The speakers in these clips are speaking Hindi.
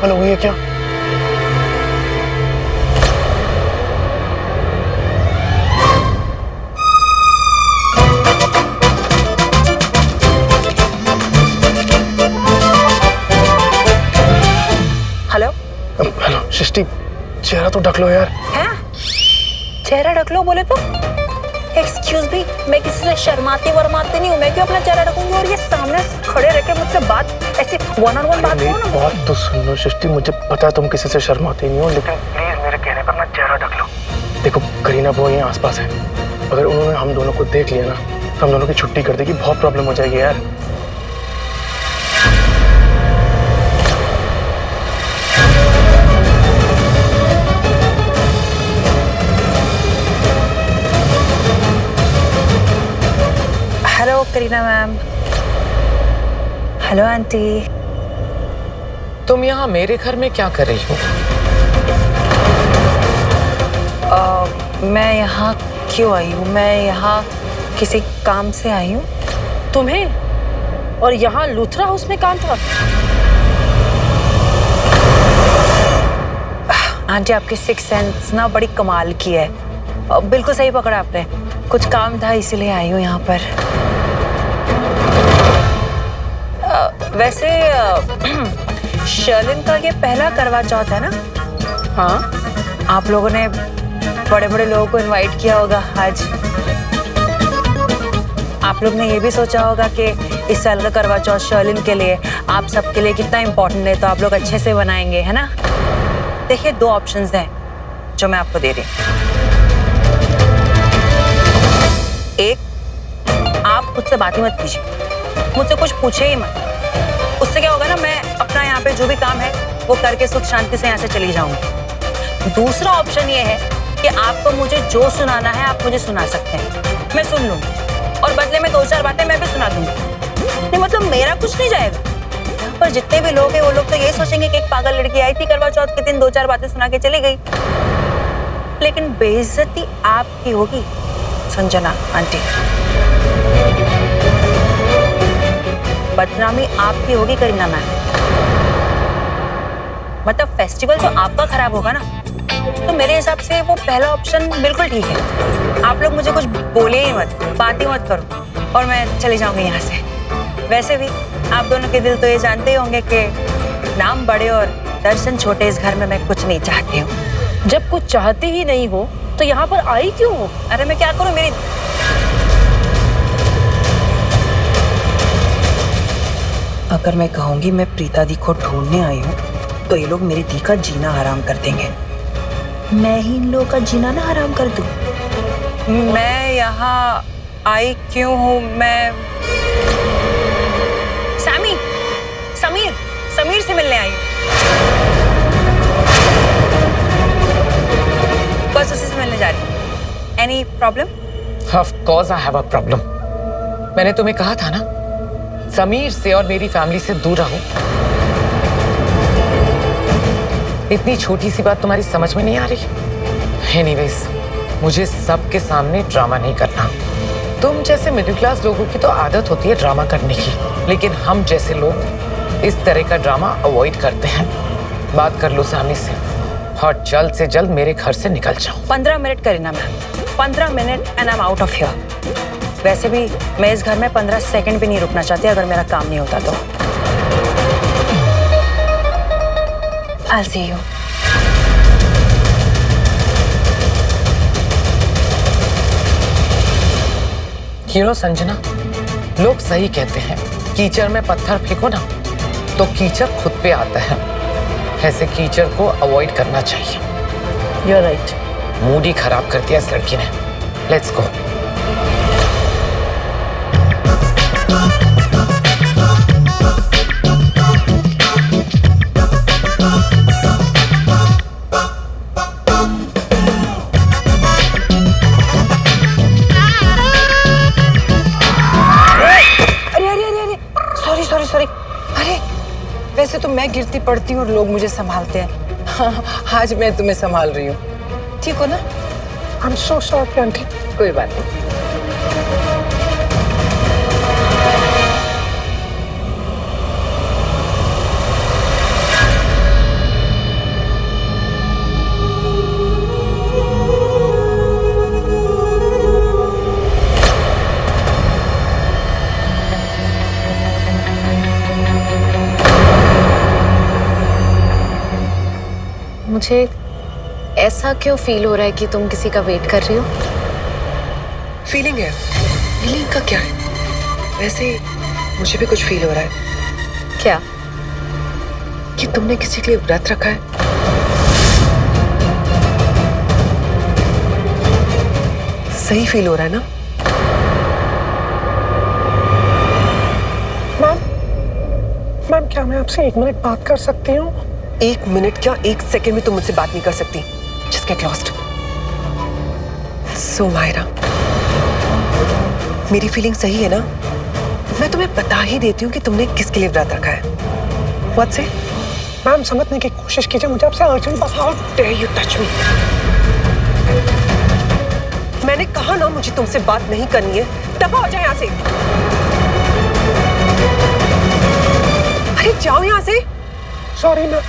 पागल हो गई है क्या? हेलो हेलो सृष्टि, चेहरा तो ढक लो यार। हैं? चेहरा ढक लो बोले तो? एक्सक्यूज मी, मैं किसी से शर्माती वरमाती नहीं हूँ, मैं क्यों अपना चेहरा ढकूंगी? और ये सामने खड़े रह के मुझसे बात ऐसी वन ऑन वन बात करो ना। बात तो सुन लो सृष्टि, मुझे पता है तुम किसी से शर्माती नहीं हो, लेकिन प्लीज मेरे कहने पर ना चेहरा ढक लो। देखो करीना वो यहाँ आसपास है, अगर उन्होंने हम दोनों को देख लिया ना तो हम दोनों की छुट्टी कर देगी, बहुत प्रॉब्लम हो जाएगी यार। Hello Kareena ma'am. Hello aunty. तुम यहाँ मेरे घर में क्या कर रही हो? मैं यहाँ क्यों आई हूँ? मैं यहाँ किसी काम से आई हूँ। तुम्हें? और यहाँ लूथरा हाउस में काम था? आंटी आपकी सिक्स सेंस ना बड़ी कमाल की है। बिल्कुल सही पकड़ा आपने। कुछ काम था इसीलिए आई हूँ यहाँ पर। वैसे शर्लिन का ये पहला करवा चौथ है ना? हाँ। आप लोगों ने बड़े बड़े लोगों को इनवाइट किया होगा आज। आप लोग ने ये भी सोचा होगा कि इस साल का करवा चौथ शर्लिन के लिए, आप सबके लिए कितना इम्पोर्टेंट है, तो आप लोग अच्छे से बनाएंगे, है ना? देखिए दो ऑप्शंस हैं जो मैं आपको दे रही हूँ। एक, आप मुझसे बात ही मत कीजिए, मुझसे कुछ पूछे ही मत। उससे क्या होगा ना, मैं अपना यहाँ पे जो भी काम है वो करके सुख शांति से यहाँ से चली जाऊंगी। दूसरा ऑप्शन ये है कि आपको मुझे जो सुनाना है आप मुझे सुना सकते हैं, मैं सुन लूंगी और बदले में दो चार बातें मैं भी सुना दूंगी। नहीं मतलब मेरा कुछ नहीं जाएगा। यहाँ पर जितने भी लोग हैं वो लोग तो यही सोचेंगे कि एक पागल लड़की आई थी करवा चौथ के दिन, दो चार बातें सुना के चली गई। लेकिन बेइज्जती आपकी होगी संजना आंटी, बदनामी आपकी होगी करीना मैम। मतलब फेस्टिवल तो आपका खराब होगा ना, तो मेरे हिसाब से वो पहला ऑप्शन बिल्कुल ठीक है। आप लोग मुझे कुछ बोले ही मत, बात ही मत करो और मैं चली जाऊंगी यहाँ से। वैसे भी आप दोनों के दिल तो ये जानते ही होंगे कि नाम बड़े और दर्शन छोटे, इस घर में मैं कुछ नहीं चाहती हूँ। जब कुछ चाहते ही नहीं हो तो यहाँ पर आई क्यों हो? अरे मैं क्या करूँ, मेरी अगर मैं कहूंगी मैं प्रीता दी को ढूंढने आई हूँ तो ये लोग मेरी दी का जीना हराम कर देंगे। मैं ही इन लोगों का जीना ना हराम कर दूं। मैं यहाँ आई क्यों हूँ? मैं समीर से मिलने आई हूँ। बस उसी से मिलने जा रही हूँ। Any problem? Of course I have a problem. मैंने तुम्हें कहा था ना, समीर से और मेरी फैमिली से दूर रहो। इतनी छोटी सी बात तुम्हारी समझ में नहीं आ रही? एनीवेज, मुझे सबके सामने ड्रामा नहीं करना। तुम जैसे मिडिल क्लास लोगों की तो आदत होती है ड्रामा करने की, लेकिन हम जैसे लोग इस तरह का ड्रामा अवॉइड करते हैं। बात कर लो सामी से और जल्द से जल्द मेरे घर से निकल जाओ। 15 minute Kareena ma'am, 15 minute and I am out of here. वैसे भी मैं इस घर में 15 सेकंड भी नहीं रुकना चाहती अगर मेरा काम नहीं होता तो। I'll see you. संजना, लोग सही कहते हैं, कीचड़ में पत्थर फेंको ना तो कीचड़ खुद पे आता है। ऐसे कीचड़ को अवॉइड करना चाहिए। You're right. मूड ही खराब कर दिया इस लड़की ने। Let's go. सॉरी। अरे वैसे तो मैं गिरती पड़ती हूँ और लोग मुझे संभालते हैं। हाँ, आज मैं तुम्हें संभाल रही हूँ, ठीक हो ना? I'm so sorry aunty. कोई बात नहीं। मुझे ऐसा क्यों फील हो रहा है कि तुम किसी का वेट कर रही हो? फीलिंग है। फीलिंग का क्या है? वैसे मुझे भी कुछ फील हो रहा है क्या? कि तुमने किसी के लिए व्रत रखा है। सही फील हो रहा है ना? मैम क्या मैं आपसे 1 मिनट बात कर सकती हूँ? 1 मिनट क्या, 1 सेकंड में तुम मुझसे बात नहीं कर सकती। Just get lost. So Myra, मेरी फीलिंग सही है ना? मैं तुम्हें बता ही देती हूँ कि तुमने किसके लिए व्रत रखा है। What's it? मैम समझने की कोशिश कीजिए, मुझे आपसे अर्जेंट बात। How dare you touch me? मैंने कहा ना मुझे तुमसे बात नहीं करनी है। दफा हो जाए यहाँ से। अरे जाओ यहाँ से। Sorry ma'am.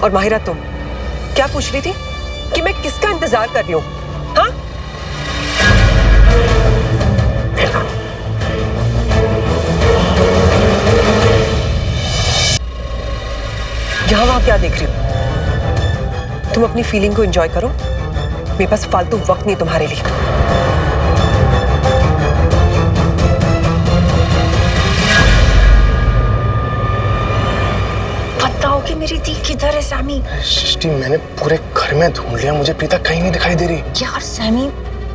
और माहिरा, तुम क्या पूछ रही थी कि मैं किसका इंतजार कर रही हूँ? हाँ? यहाँ वहां क्या देख रही हो? तुम अपनी फीलिंग को एंजॉय करो। मेरे पास फालतू वक्त नहीं तुम्हारे लिए। बताओ कि मेरी दी किधर है सैमी? सृष्टि, मैंने पूरे घर में ढूंढ लिया, मुझे प्रीता कहीं नहीं दिखाई दे रही। यार सैमी,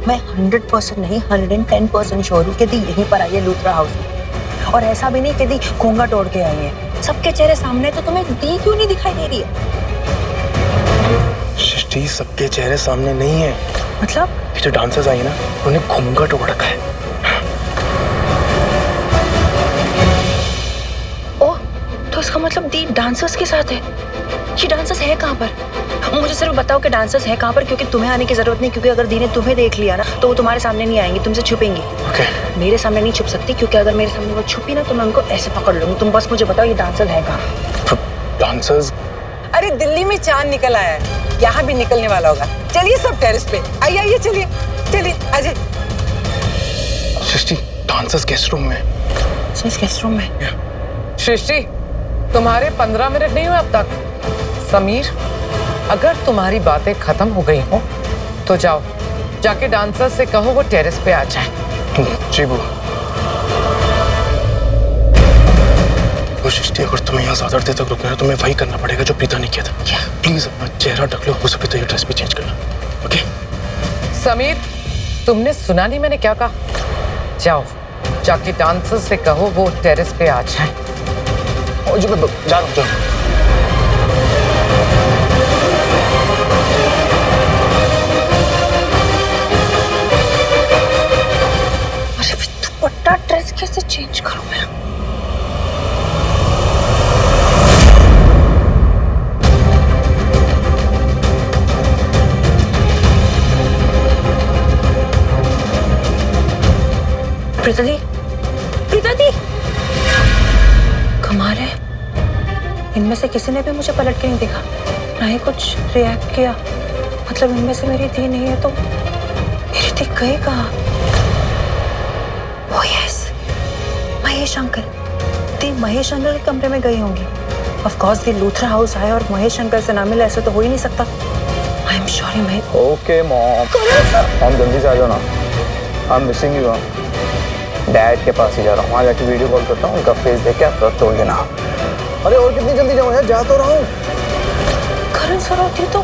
मैं 100% नहीं 110% श्योर हूँ कि दी यहीं पर आई है लूथरा हाउस में। और ऐसा भी नहीं कि दी खोंगा तोड़ के आई है। सबके चेहरे सामने, तो तुम्हें दी क्यों नहीं दिखाई दे रही है? सृष्टि, सबके चेहरे सामने नहीं है। मतलब? ये जो डांसर्स आई ना, उन्हें घूंघट ओढ़ रखा है। ओह, तो इसका मतलब दी डांसर्स के साथ है। ये डांसर्स है कहाँ पर? मुझे सिर्फ बताओ कि डांसर्स है कहाँ पर, क्योंकि तुम्हें आने की जरूरत नहीं, क्योंकि अगर दी ने तुम्हें देख लिया ना तो वो तुम्हारे सामने नहीं आएंगी, तुमसे छुपेंगी। Okay. मेरे सामने नहीं छुप सकती, क्योंकि अगर मेरे सामने वो छुपी ना तो मैं उनको ऐसे पकड़ लूंगी। तुम बस मुझे बताओ ये डांसर्स है कहाँ? डांसर्स? अरे दिल्ली में चांद निकल आया है, यहाँ भी निकलने वाला होगा। चलिए सब टेरेस पे, आइए आइए, चलिए चलिए अजय। सृष्टि, डांसर्स गेस्ट रूम में। गेस्ट रूम में? सृष्टि, तुम्हारे 15 मिनट नहीं हुए अब तक। समीर, अगर तुम्हारी बातें खत्म हो गई हो तो जाओ, जाके डांसर से कहो वो टेरेस पे आ जाए। जी वो सृष्टि, अगर तुम्हें यहाँ ज्यादा देर तक रुकना है तो तुम्हें वही करना पड़ेगा जो प्रीता ने किया था। प्लीज अपना चेहरा ढक लो, हो सके तो ये ड्रेस भी चेंज करना। ओके? समीर, तुमने सुना नहीं मैंने क्या कहा? जाओ, जाके डांसर से कहो वो टेरेस पे आ जाए। जी मैं जा रहा हूँ, जाओ। अरे दुपट्टा ड्रेस कैसे चेंज करूं मैं? प्रीता दी, प्रीता दी, कमाल है, इनमें से किसी ने भी मुझे पलट के नहीं देखा, ना ही कुछ रिएक्ट किया। मतलब इनमें से मेरी दी नहीं है तो मेरी दी गई कहाँ? Oh yes, Mahesh uncle. दी महेश अंकल के कमरे में गई होंगी। Of course the Luthra house आए और महेश अंकल से ना मिले, ऐसे तो हो ही नहीं सकता। I am sorry Mahesh. Okay mom, हम जल्दी से आ जाओ ना, I am missing you. Dad के पास ही जा रहा हूँ, वहाँ जाके वीडियो कॉल करता हूँ, उनका फेस देख के आप व्रत तोड़ लेना। अरे और कितनी जल्दी जाऊँ यार, जा तो रहा हूँ। करण सर होती तो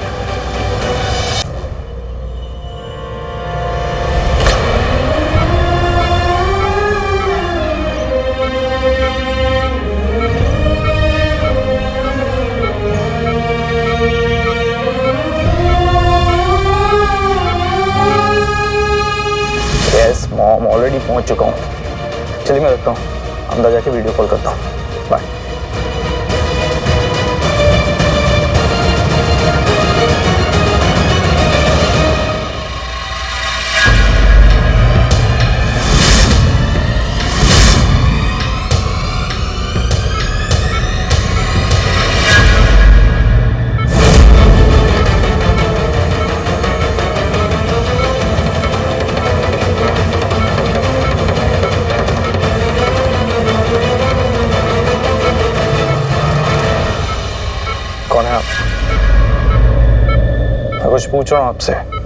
यस मॉम, ऑलरेडी पहुँच चुका हूँ। चलिए मैं रखता हूँ, अंदर जाके वीडियो कॉल करता हूँ। बाय। कौन है आप? मैं कुछ पूछ रहा हूँ आपसे।